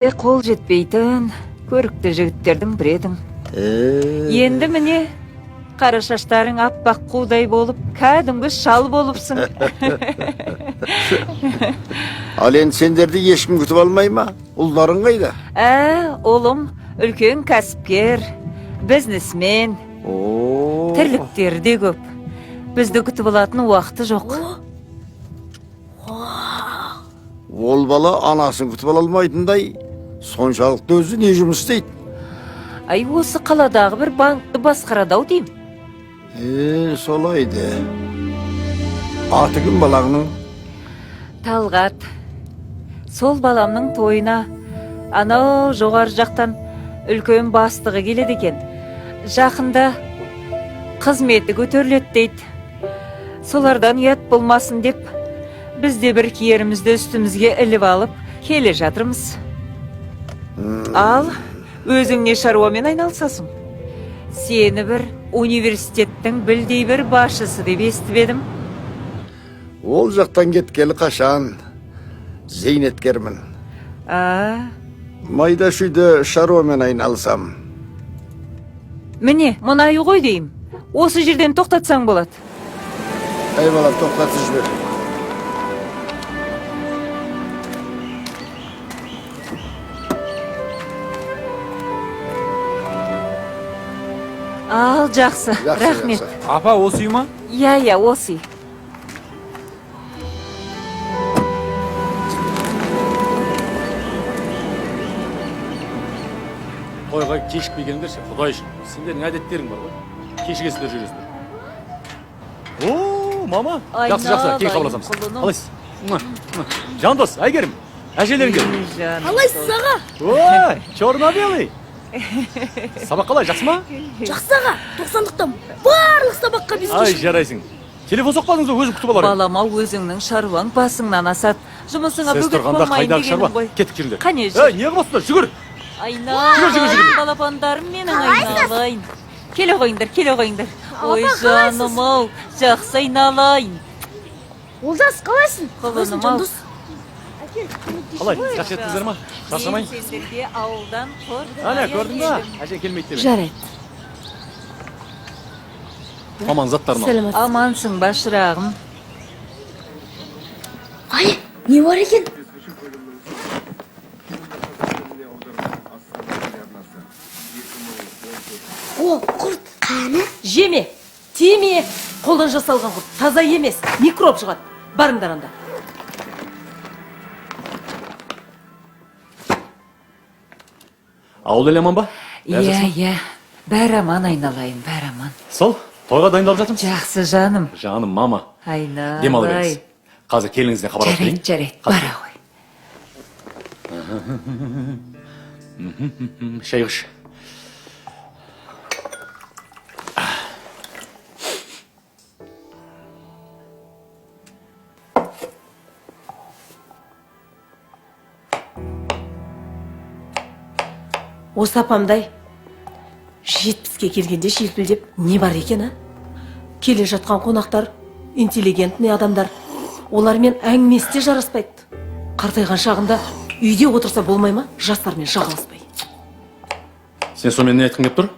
Qol жетпейтін көрікті жігіттердің бірі едің. Енді міне қара шаштарың аппақ қудай болып, кәдімгі шал болыпсың. Ал енді сендерді ешкім күтіп алмай ма? Ұлдарың қайда? Олым үлкен кәсіпкер, бизнесмен. Тірліктері де көп. Бізді күтіп алатын уақыты жоқ. Ол бала анасын күтіп ала алмайтындай, соншалықты өзі не жұмыс істейді? Осы қаладағы бір банкты басқарады-ау деймін. Солайды. Аты кім балаңның? Талғат. Сол баламның тойына анау жоғары жақтан үлкен бастығы келеді екен. Жақында қызметі көтеріледі дейді. Солардан ұят болмасын деп, бізде бір киерімізді үстімізге іліп алып келе жатырмыз. Ал өзің не шаруамен айналысасың? Сені бір университеттің білдей бір басшысы деп естіп едім. Ол жақтан кеткелі қашан? Зейнеткермін. Майда шүйді шаруамен айналысам. Міне, мұнай ғой дейім. Осы жерден тоқтатсаң болады. Балам, тоқтатып жібер. Ал, жақсы, рахмет. Апа, осы үй ма? Иә, осы үй. Тойға кешікпегендерше, құдай үшін. Сендердің әдеттерің бар ғой. Кешігесіңдер жүресіңдер. Мама. Жақсы, кейін қабылдасамыз. Қалайсыз? Жандос, Әйгерім, әжелерің келді. Қалайсыз аға? Ой, черно-белый. Сабақ қалай, жақсы ма? Жақсы аға, 90-лықтан барлық сабаққа біз Ай, жарайсың. Телефон соқпадыңыз ба, өзім күтіп аларым. Балама, өзіңнің шаруаң басыңнан асады. Жұмысыңа бөгет болмайын дегенім ғой. Кеттік жүріңдер. Қане жүр. Не қыласыңдар, жүгір. Айналайын, балапандарым менің айналайын. Келе қойыңдар. Ой, жаным-ау, жақсы айналайын. Олдас, қалайсың? Құлыным-ау. Қалай, жақсы еттіңіздер ма? Шаршамайын. Мен сендерге ауылдан Ана, көрдің ба? Әже келмейді деп. Жарайды. Маман заттарына. Амансың ба, шырағым? Ай, не бар екен? О, құрт. Қаны? Жеме, тиме. Қолдан жасалған құрт таза емес, микроб шығады. Барыңдар анда. Ауыл еле аман ба? Иә. Бәрі аман, айналайын, бәрі аман. Сол, тойға дайындалып жатырмыз. Жақсы, жаным. Жаным, мама. Айналайын. Демалы беріңіз. Қазір келіңізден хабар алып келейін. Жарайды, бара ғой. Шай қыш. Осы апамдай 70-ке келгенде желпілдеп не бар екен, а? Келе жатқан қонақтар, интеллигентный адамдар. Олармен әңгімесі де жараспайды. Қартайған шағында үйде отырса болмай ма? Жастармен жағаласпай. Сен сонымен не айтқың кеп тұр?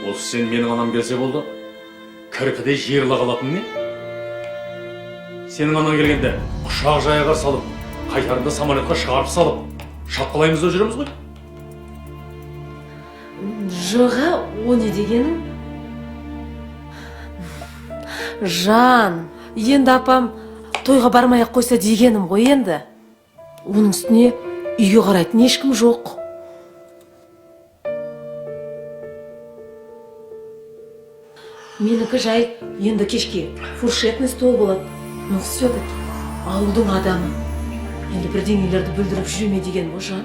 Осы сен менің анам келсе болды, кірпіде жиырыла қалатын не? Сенің анаң келгенде құшақ жая қарсы алып, қайтарында самолетқа шығарып салып, шапқылаймыз да жүреміз ғой. Жоға, о не дегенің? Жан, енді апам тойға бармай-ақ қойса дегенім ғой енді. Оның үстіне үйге қарайтын ешкім жоқ. Менікі жай енді кешке фуршетный стол болады. Ну, все-таки ауылдың адамы. Енді бірдеңелерді бүлдіріп жүреме деген бұл жан.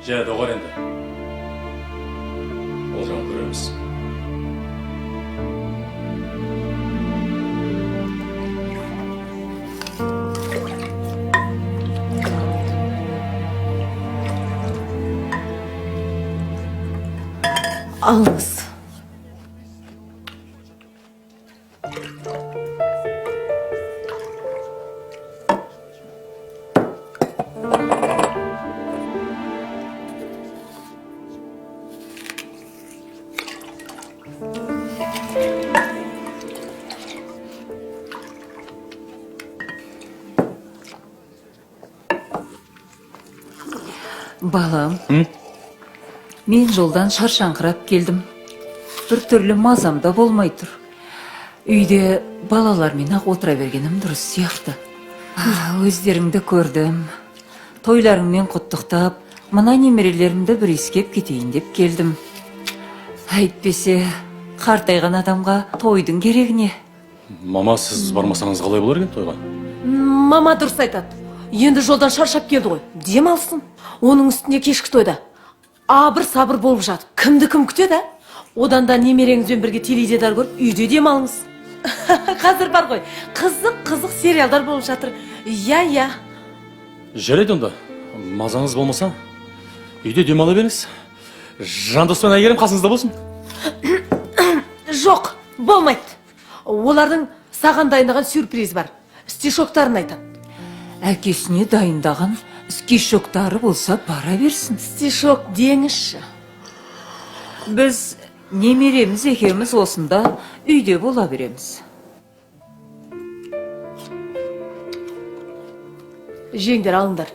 Жә, доғар енді. Ол жағын көреміз. Алыңыз. Балам, мен жолдан шаршаңқырап келдім. Бір түрлі мазамда болмай тұр. Үйде балалармен ақ отыра бергенім дұрыс сияқты. Өздеріңді көрдім. Тойларыңмен құттықтап, мына немерелерімді бір иіскеп кетейін деп келдім. Әйтпесе, қартайған адамға тойдың керегі не? Мама, сіз бармасаңыз қалай болар екен тойға? Мама дұрыс айтады. Енді жолдан шаршап келді ғой. Дем алсын. Оның үстіне кешкі тойда. Абыр сабыр болып жатыр. Кімді кім күтеді? Одан да немереңізбен бірге теледидар көріп, үйде дем алыңыз. Қазір бар ғой. Қызық сериалдар болып жатыр. Иә. Жарайды онда. Мазаңыз болмаса, үйде демала беріңіз. Жандос пен Әйгерім қасыңызда болсын. Жоқ, болмайды. Олардың саған дайындаған сюрприз бар. Стишоктарын айтады. Әкесіне дайындаған стишоктары болса бара берсін. Стишок деңізші. Біз немереміз екеуміз осында үйде бола береміз. Жеңдер алыңдар.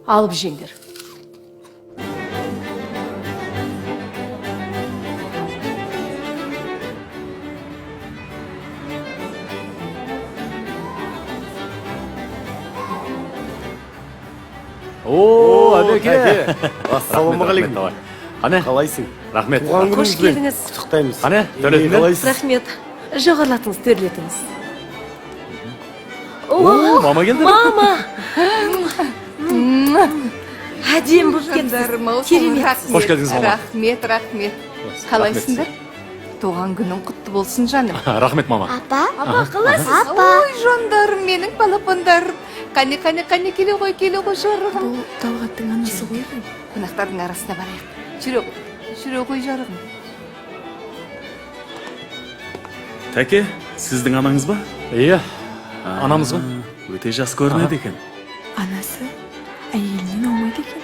Алып жеңдер. О, Әбеке. Ассалаумағалейкум. Қане? Қалайсың? Рахмет. Қош келдіңіз. Құттықтаймыз. Қане? Төлетіңдер? Рахмет. Жоғарлатыңыз, төрлетіңіз. О, мама келді. Мама! Әдем болып кеттіңіз. Керемет. Қош келдіңіз, мама. Рахмет. Қалайсыңдар? Туған күнің құтты болсын, жаным. Рахмет, мама. Апа қалайсыз? Ой, жандарым, менің балапандарым. Қане, келе ғой, жарығым. Бұл Талғаттың анасы ғой. Қонақтардың арасына барайық. Жүре ғой, жарығым. Тәке, сіздің анаңыз ба? Иә, анамыз ба? Өте жас көрінеді екен. Анасы әйелінен аумайды екен.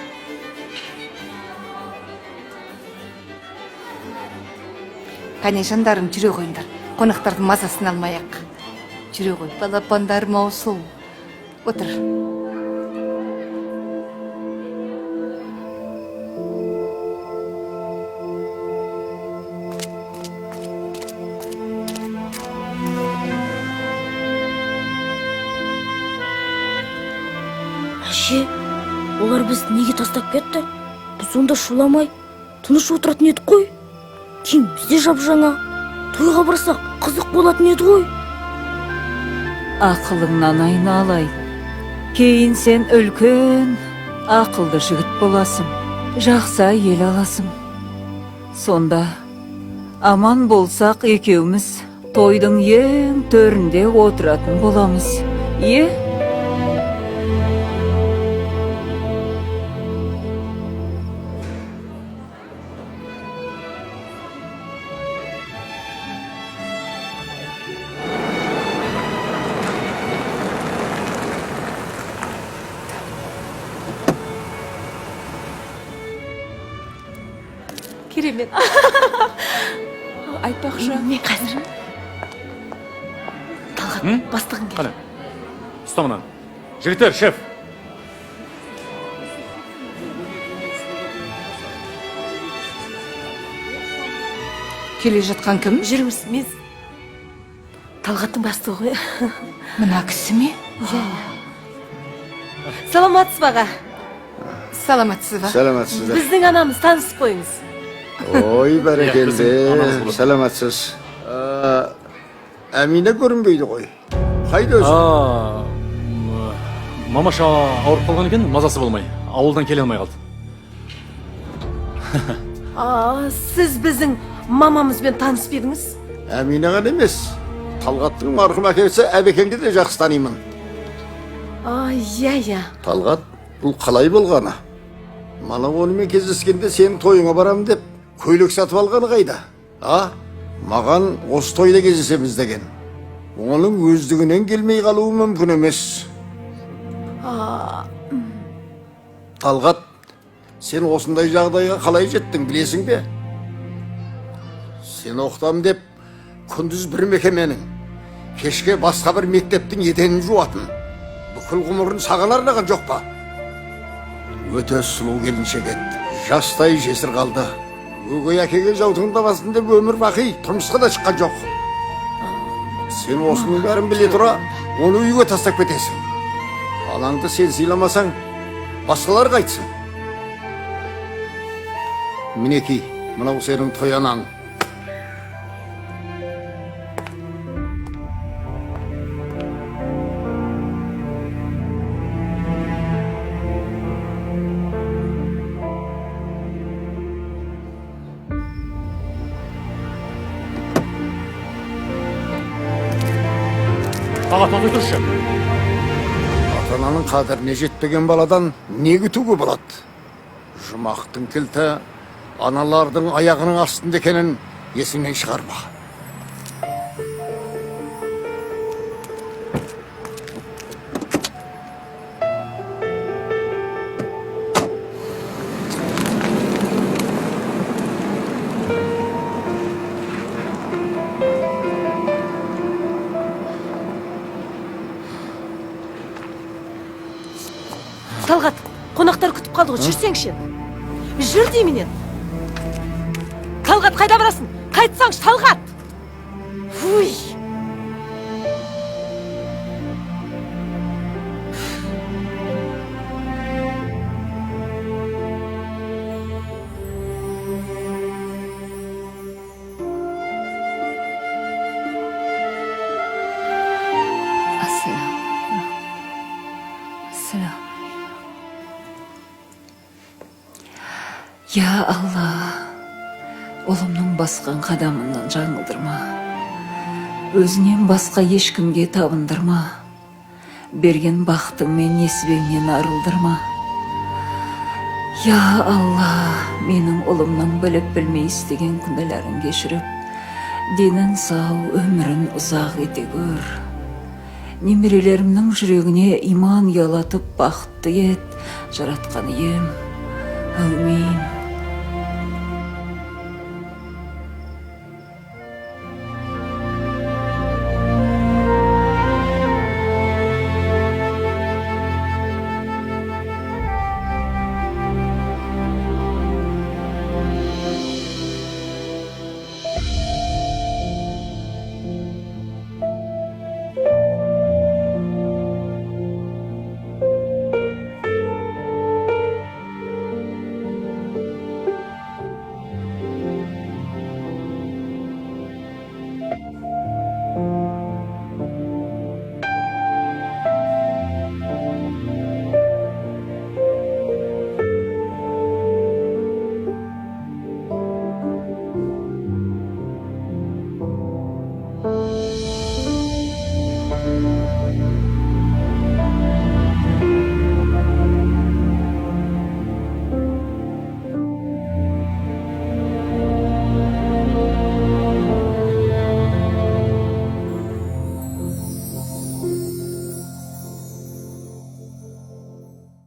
Қане, жандарым, жүре қойыңдар. Қонақтардың мазасын алмайық. Жүре ғой, балапандарым аусыл. Отыр. Әже, олар бізді неге тастап кетті? Біз онда шуламай, тыныш отыратын едік қой. Кейін бізде жап-жаңа. Тойға барсақ, қызық болатын еді ғой. Ақылыңнан айналай. Кейін сен үлкен, ақылды жігіт боласың. Жақсы ел аласың. Сонда, аман болсақ екеуміз тойдың ең төрінде отыратын боламыз. Е? Керемет. Айтпақшы. Мен қазір. Талғат, бастығың келді. Қане? Ұста мұнан. Жігіттер, шеф. Келе жатқан кім? Жүріңіз, мен Талғаттың бастығы ғой. Мына кісі ме? Саламатсыз баға. Саламатсыз ба? Сәлематсыздар. Біздің анамыз, танысып қойыңыз. Ой, Иә, бәрекелді. біздің анамыз болады. Сәлематсыз. Әмина көрінбейді ғой. Қайда өзі? Мамаша ауырып қалған екен, мазасы болмай. Ауылдан келе алмай қалды. Сіз біздің мамамызбен танысып едіңіз? Әмина ғана емес. Талғаттың марқұм әкесі Әбекеңді де жақсы танимын. Иә. Талғат, бұл қалай болғаны? Мана онымен кездескенде сенің тойыңа барам деп көйлек сатып алғаны қайда? Маған осы тойда кездесеміз деген. Оның өздігінен келмей қалуы мүмкін емес. Талғат, сен осындай жағдайға қалай жеттің білесің бе? Сен оқытам деп күндіз бір мекеменің, кешке басқа бір мектептің етенін жуатын. Бүкіл ғұмырын саған арнаған жоқ па? өте сұлу келіншек еді. Жастай жесір қалды. Өгей әкеге жаутыңдамасын деп өмір бақи тұрмысқа да шыққан жоқ. Сен осының бәрін біле тұра, оны үйге тастап кетесің. Анаңды сен сыйламасаң, басқалар қайтсын. Мінекей, мынау сенің той анаң. Аға, тоқтай тұршы. Ата-ананың қадіріне жетпеген баладан не күтуге болады? Жұмақтың кілті аналардың аяғының астында екенін есіңнен шығарма. Талғат, қонақтар күтіп қалды ғой, жүрсеңші. Жүр дейменен. Талғат, қайда барасың? Қайтсаңшы, Талғат! Фуй! Ассалам. Я Алла, ұлымның басқан қадамынан жаңылдырма. Өзінен басқа ешкімге табындырма. Берген бақтың мен несібеңнен арылдырма. Я Алла, менің ұлымның біліп білмей істеген күнәләрін кешіріп, денін сау, өмірін ұзақ ете көр. Немерелерімнің жүрегіне иман ұялатып бақытты ет, жаратқан ием. Әумин.